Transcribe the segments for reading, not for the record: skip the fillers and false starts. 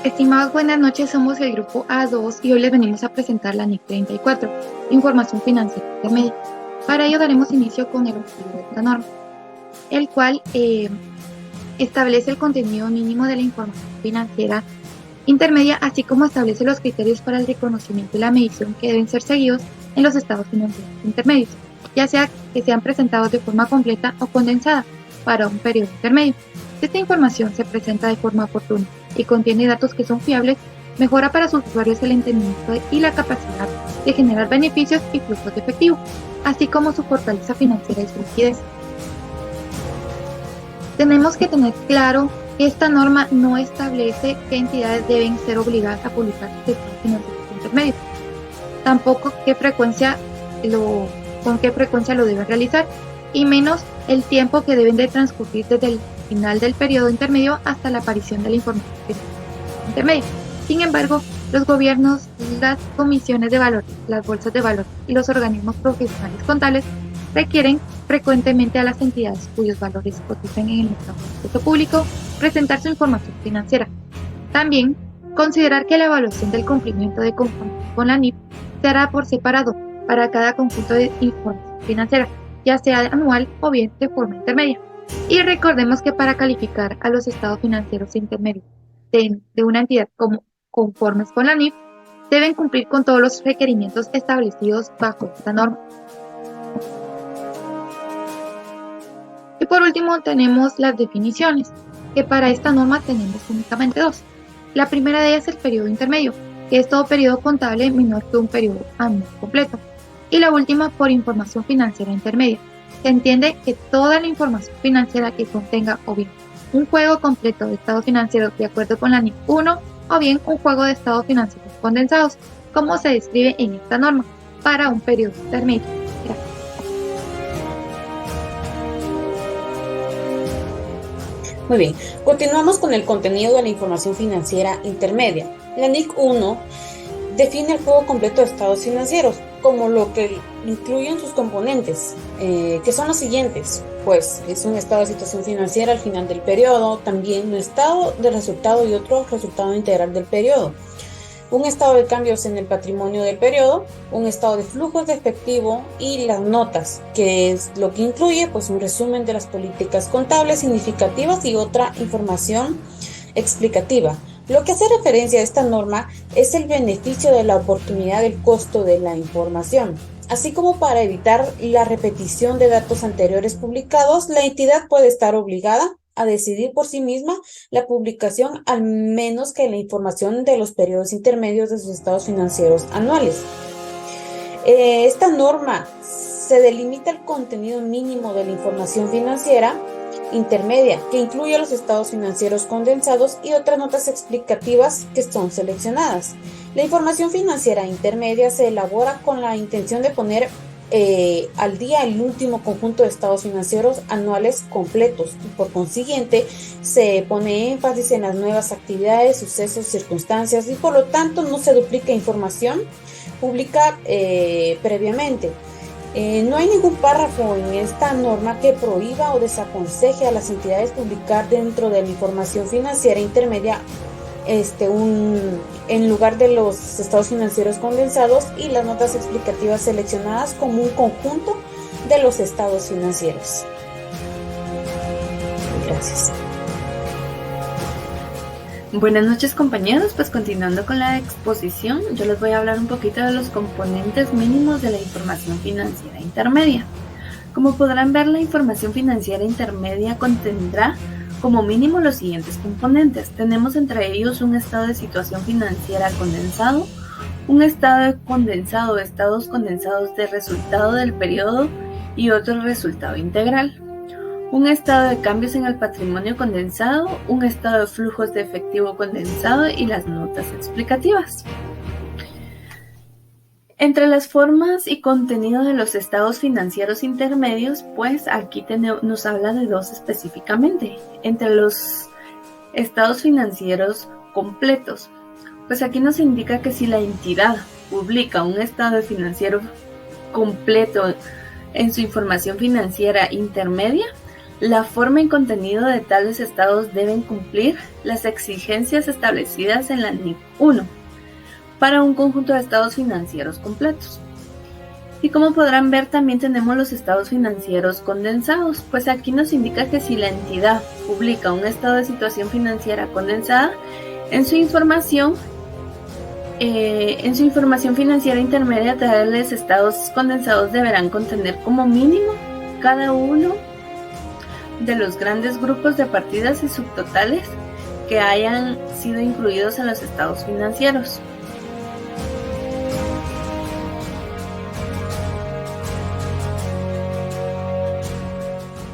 Estimados, buenas noches, somos el grupo A2 y hoy les venimos a presentar la NIC 34, Información Financiera Intermedia. Para ello daremos inicio con el objetivo de esta norma, el cual establece el contenido mínimo de la información financiera intermedia, así como establece los criterios para el reconocimiento y la medición que deben ser seguidos en los estados financieros intermedios, ya sea que sean presentados de forma completa o condensada para un periodo intermedio. Si esta información se presenta de forma oportuna y contiene datos que son fiables, mejora para sus usuarios el entendimiento y la capacidad de generar beneficios y flujos de efectivo, así como su fortaleza financiera y su liquidez. Tenemos que tener claro que esta norma no establece qué entidades deben ser obligadas a publicar sus estados financieros intermedios, tampoco con qué frecuencia lo deben realizar, y menos el tiempo que deben de transcurrir desde el final del periodo intermedio hasta la aparición de la información intermedia. Sin embargo, los gobiernos, las comisiones de valores, las bolsas de valores y los organismos profesionales contables requieren frecuentemente a las entidades cuyos valores cotizan en el mercado público presentar su información financiera. También considerar que la evaluación del cumplimiento de conformidad con la NIF se hará por separado para cada conjunto de información financiera, ya sea anual o bien de forma intermedia. Y recordemos que para calificar a los estados financieros intermedios de una entidad como conformes con la NIF, deben cumplir con todos los requerimientos establecidos bajo esta norma. Y por último tenemos las definiciones, que para esta norma tenemos únicamente dos. La primera de ellas es el periodo intermedio, que es todo periodo contable menor que un periodo anual completo. Y la última por información financiera intermedia. Se entiende que toda la información financiera que contenga o bien un juego completo de estados financieros de acuerdo con la NIF 1 o bien un juego de estados financieros condensados, como se describe en esta norma, para un periodo intermedio. Gracias. Muy bien, continuamos con el contenido de la información financiera intermedia. La NIC 1 define el juego completo de estados financieros, como lo que incluyen sus componentes, que son los siguientes. Pues es un estado de situación financiera al final del periodo, también un estado de resultado y otro resultado integral del periodo, un estado de cambios en el patrimonio del periodo, un estado de flujos de efectivo y las notas, que es lo que incluye pues un resumen de las políticas contables significativas y otra información explicativa. Lo que hace referencia a esta norma es el beneficio de la oportunidad del costo de la información. Así como para evitar la repetición de datos anteriores publicados, la entidad puede estar obligada a decidir por sí misma la publicación al menos que la información de los periodos intermedios de sus estados financieros anuales. Esta norma se delimita el contenido mínimo de la información financiera intermedia, que incluye los estados financieros condensados y otras notas explicativas que son seleccionadas. La información financiera intermedia se elabora con la intención de poner al día el último conjunto de estados financieros anuales completos y por consiguiente se pone énfasis en las nuevas actividades, sucesos, circunstancias y por lo tanto no se duplica información pública previamente. No hay ningún párrafo en esta norma que prohíba o desaconseje a las entidades publicar dentro de la información financiera intermedia en lugar de los estados financieros condensados y las notas explicativas seleccionadas como un conjunto de los estados financieros. Gracias. Buenas noches, compañeros, pues continuando con la exposición, yo les voy a hablar un poquito de los componentes mínimos de la información financiera intermedia. Como podrán ver, la información financiera intermedia contendrá como mínimo los siguientes componentes. Tenemos entre ellos un estado de situación financiera condensado, un estado condensado o estados condensados de resultado del periodo y otro resultado integral, un estado de cambios en el patrimonio condensado, un estado de flujos de efectivo condensado y las notas explicativas. Entre las formas y contenido de los estados financieros intermedios, pues aquí nos habla de dos específicamente. Entre los estados financieros completos, pues aquí nos indica que si la entidad publica un estado financiero completo en su información financiera intermedia, la forma y contenido de tales estados deben cumplir las exigencias establecidas en la NIC 1 para un conjunto de estados financieros completos. Y como podrán ver, también tenemos los estados financieros condensados, pues aquí nos indica que si la entidad publica un estado de situación financiera condensada, en su información financiera intermedia, tales estados condensados deberán contener como mínimo cada uno de los grandes grupos de partidas y subtotales que hayan sido incluidos en los estados financieros.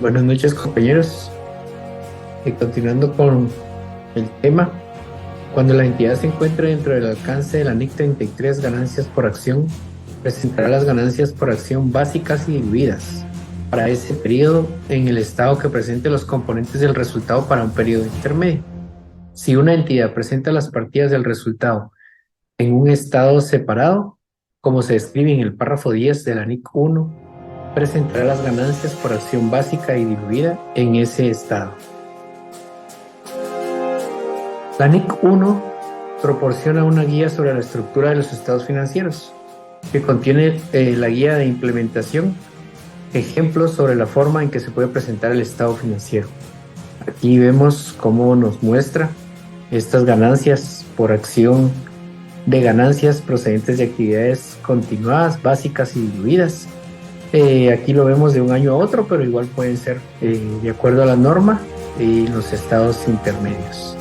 Buenas noches, compañeros. Continuando con el tema, cuando la entidad se encuentre dentro del alcance de la NIC 33 ganancias por acción, presentará las ganancias por acción básicas y diluidas para ese periodo en el estado que presente los componentes del resultado para un periodo intermedio. Si una entidad presenta las partidas del resultado en un estado separado, como se describe en el párrafo 10 de la NIC 1, presentará las ganancias por acción básica y diluida en ese estado. La NIC 1 proporciona una guía sobre la estructura de los estados financieros, que contiene la guía de implementación, ejemplos sobre la forma en que se puede presentar el estado financiero. Aquí vemos cómo nos muestra estas ganancias por acción de ganancias procedentes de actividades continuadas, básicas y diluidas. Aquí lo vemos de un año a otro, pero igual pueden ser de acuerdo a la norma y los estados intermedios.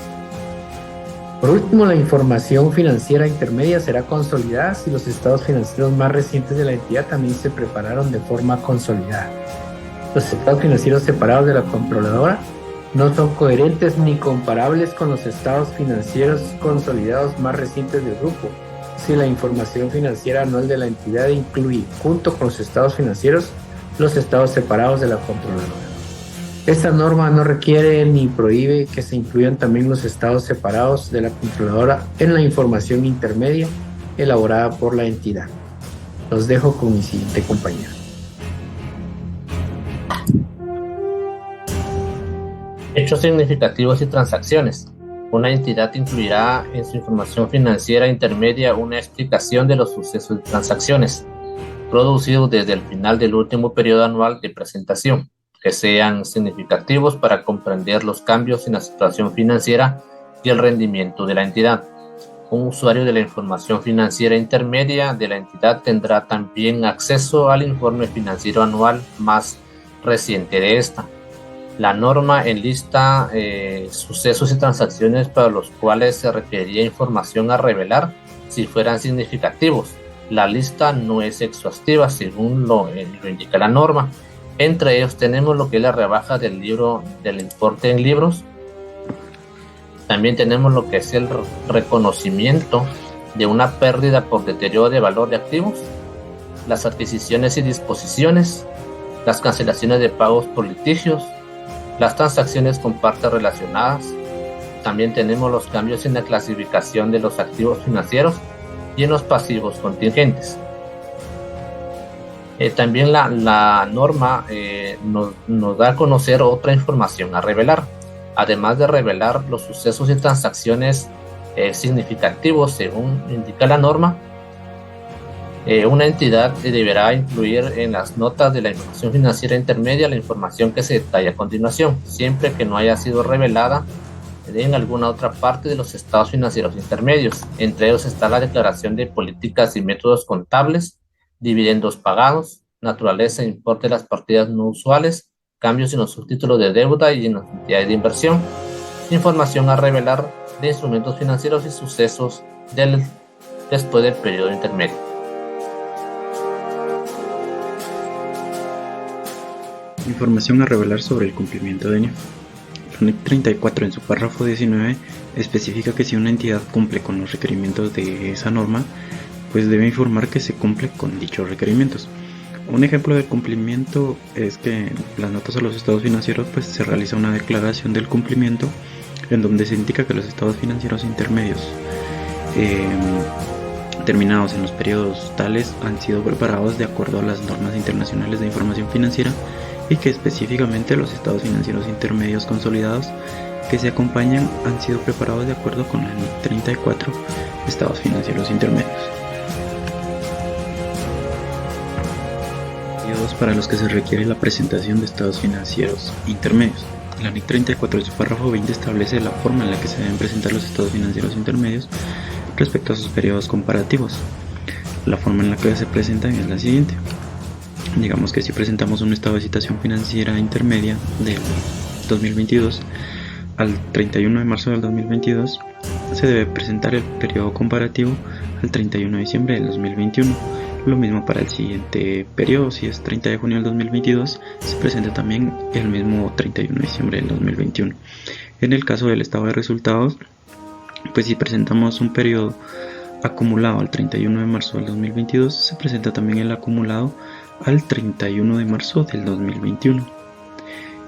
Por último, la información financiera intermedia será consolidada si los estados financieros más recientes de la entidad también se prepararon de forma consolidada. Los estados financieros separados de la controladora no son coherentes ni comparables con los estados financieros consolidados más recientes del grupo, si la información financiera anual de la entidad incluye, junto con los estados financieros, los estados separados de la controladora. Esta norma no requiere ni prohíbe que se incluyan también los estados separados de la controladora en la información intermedia elaborada por la entidad. Los dejo con mi siguiente compañero. Hechos significativos y transacciones. Una entidad incluirá en su información financiera intermedia una explicación de los sucesos y transacciones producidos desde el final del último periodo anual de presentación, que sean significativos para comprender los cambios en la situación financiera y el rendimiento de la entidad. Un usuario de la información financiera intermedia de la entidad tendrá también acceso al informe financiero anual más reciente de esta. La norma enlista sucesos y transacciones para los cuales se requeriría información a revelar si fueran significativos. La lista no es exhaustiva según lo indica la norma. Entre ellos tenemos lo que es la rebaja del importe en libros. También tenemos lo que es el reconocimiento de una pérdida por deterioro de valor de activos, las adquisiciones y disposiciones, las cancelaciones de pagos por litigios, las transacciones con partes relacionadas. También tenemos los cambios en la clasificación de los activos financieros y en los pasivos contingentes. También la norma nos da a conocer otra información a revelar. Además de revelar los sucesos y transacciones significativos según indica la norma, una entidad deberá incluir en las notas de la información financiera intermedia la información que se detalla a continuación, siempre que no haya sido revelada en alguna otra parte de los estados financieros intermedios. Entre ellos está la declaración de políticas y métodos contables, dividendos pagados, naturaleza e importe de las partidas no usuales, cambios en los subtítulos de deuda y en las entidades de inversión, información a revelar de instrumentos financieros y sucesos después del periodo intermedio. Información a revelar sobre el cumplimiento de NIF. La NIC 34 en su párrafo 19 especifica que si una entidad cumple con los requerimientos de esa norma, pues debe informar que se cumple con dichos requerimientos. Un ejemplo de cumplimiento es que en las notas a los estados financieros pues se realiza una declaración del cumplimiento en donde se indica que los estados financieros intermedios terminados en los periodos tales han sido preparados de acuerdo a las normas internacionales de información financiera y que específicamente los estados financieros intermedios consolidados que se acompañan han sido preparados de acuerdo con la NIC 34, estados financieros intermedios. Periodos para los que se requiere la presentación de estados financieros intermedios. La NIC 34 en su párrafo 20 establece la forma en la que se deben presentar los estados financieros intermedios respecto a sus periodos comparativos. La forma en la que se presentan es la siguiente. Digamos que si presentamos un estado de situación financiera intermedia del 2022 al 31 de marzo del 2022, se debe presentar el periodo comparativo al 31 de diciembre del 2021. Lo mismo para el siguiente periodo, si es 30 de junio del 2022, se presenta también el mismo 31 de diciembre del 2021. En el caso del estado de resultados, pues si presentamos un periodo acumulado al 31 de marzo del 2022, se presenta también el acumulado al 31 de marzo del 2021.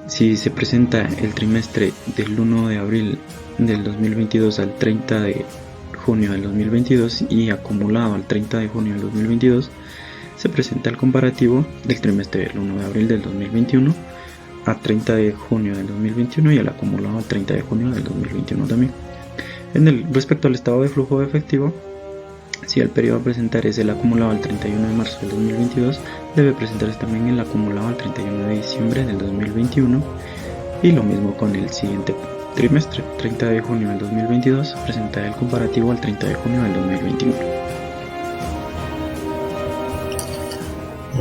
Si se presenta el trimestre del 1 de abril del 2022 al 30 de junio del 2022 y acumulado al 30 de junio del 2022, se presenta el comparativo del trimestre del 1 de abril del 2021 a 30 de junio del 2021 y el acumulado al 30 de junio del 2021 también. Respecto al estado de flujo de efectivo, si el periodo a presentar es el acumulado al 31 de marzo del 2022, debe presentarse también el acumulado al 31 de diciembre del 2021 y lo mismo con el siguiente trimestre, 30 de junio del 2022, presentar el comparativo al 30 de junio del 2021.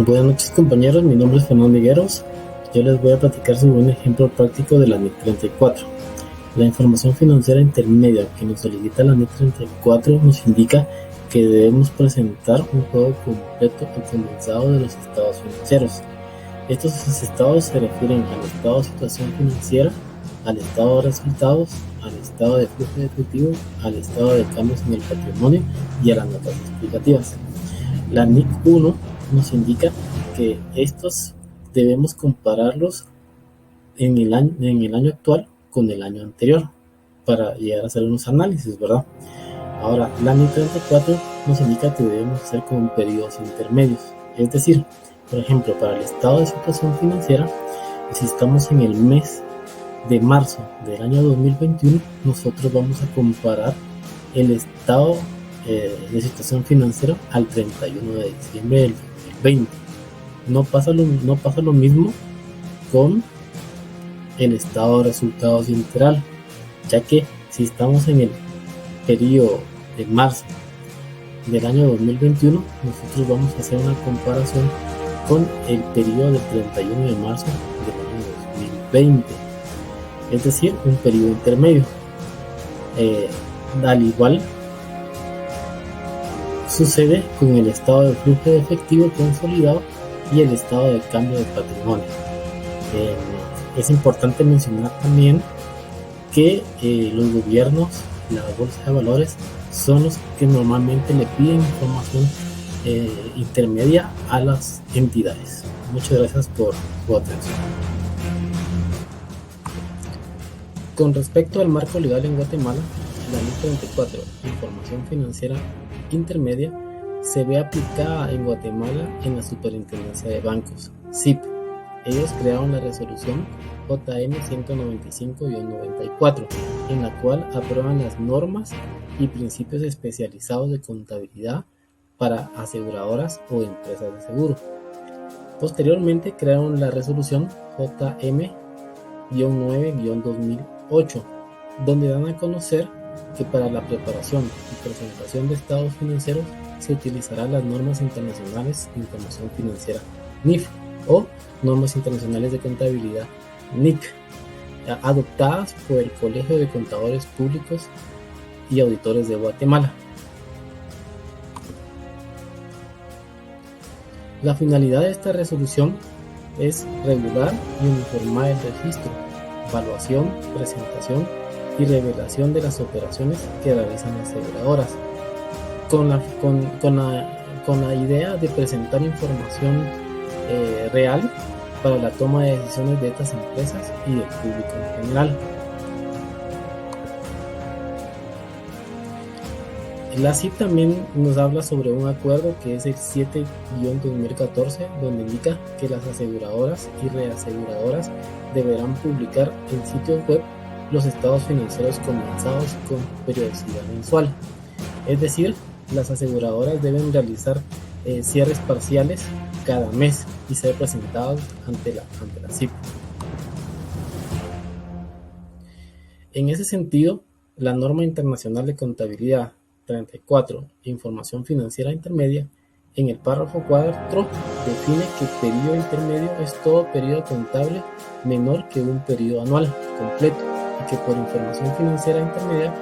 Buenas noches compañeros, mi nombre es Fernando Higueros. Yo les voy a platicar sobre un ejemplo práctico de la NIC 34. La información financiera intermedia que nos solicita la NIC 34 nos indica que debemos presentar un juego completo y condensado de los estados financieros. Estos estados se refieren al estado de situación financiera, al estado de resultados, al estado de flujo de efectivo, al estado de cambios en el patrimonio y a las notas explicativas. La NIC 1 nos indica que estos debemos compararlos en el año actual con el año anterior para llegar a hacer unos análisis, ¿verdad? Ahora, la NIC 34 nos indica que debemos hacer con periodos intermedios, es decir, por ejemplo, para el estado de situación financiera, si estamos en el mes de marzo del año 2021, nosotros vamos a comparar el estado de situación financiera al 31 de diciembre del 2020. No pasa lo mismo con el estado de resultados integral, ya que si estamos en el periodo de marzo del año 2021, nosotros vamos a hacer una comparación con el periodo del 31 de marzo del año 2020, es decir, un periodo intermedio. Al igual sucede con el estado de flujo de efectivo consolidado y el estado de cambio de patrimonio. Es importante mencionar también que los gobiernos, la bolsa de valores, son los que normalmente le piden información intermedia a las entidades. Muchas gracias por su atención. Con respecto al marco legal en Guatemala, la NIC 34, Información Financiera Intermedia, se ve aplicada en Guatemala en la Superintendencia de Bancos, SIP. Ellos crearon la resolución JN 195-94, en la cual aprueban las normas y principios especializados de contabilidad para aseguradoras o empresas de seguro. Posteriormente crearon la resolución JM-9-2008, donde dan a conocer que para la preparación y presentación de estados financieros se utilizarán las normas internacionales de información financiera NIF o normas internacionales de contabilidad NIC, adoptadas por el Colegio de Contadores Públicos y Auditores de Guatemala. La finalidad de esta resolución es regular y uniformar el registro, evaluación, presentación y revelación de las operaciones que realizan las aseguradoras, con la idea de presentar información real para la toma de decisiones de estas empresas y del público en general. La CIP también nos habla sobre un acuerdo que es el 7-2014, donde indica que las aseguradoras y reaseguradoras deberán publicar en sitios web los estados financieros condensados con periodicidad mensual. Es decir, las aseguradoras deben realizar cierres parciales cada mes y ser presentados ante la CIP. En ese sentido, la norma internacional de contabilidad 34, información financiera intermedia, en el párrafo 4 define que periodo intermedio es todo periodo contable menor que un periodo anual completo, y que por información financiera intermedia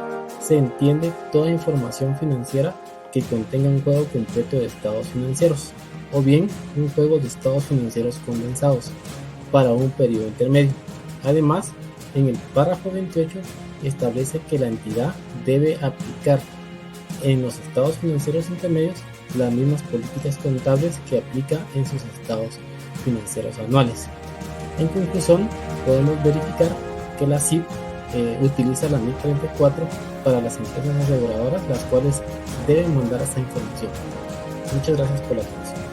se entiende toda información financiera que contenga un juego completo de estados financieros, o bien un juego de estados financieros condensados para un periodo intermedio. Además, en el párrafo 28 establece que la entidad debe aplicar en los estados financieros intermedios las mismas políticas contables que aplica en sus estados financieros anuales. En conclusión, podemos verificar que la CIP utiliza la NIC 34 para las empresas aseguradoras, las cuales deben mandar esta información. Muchas gracias por la atención.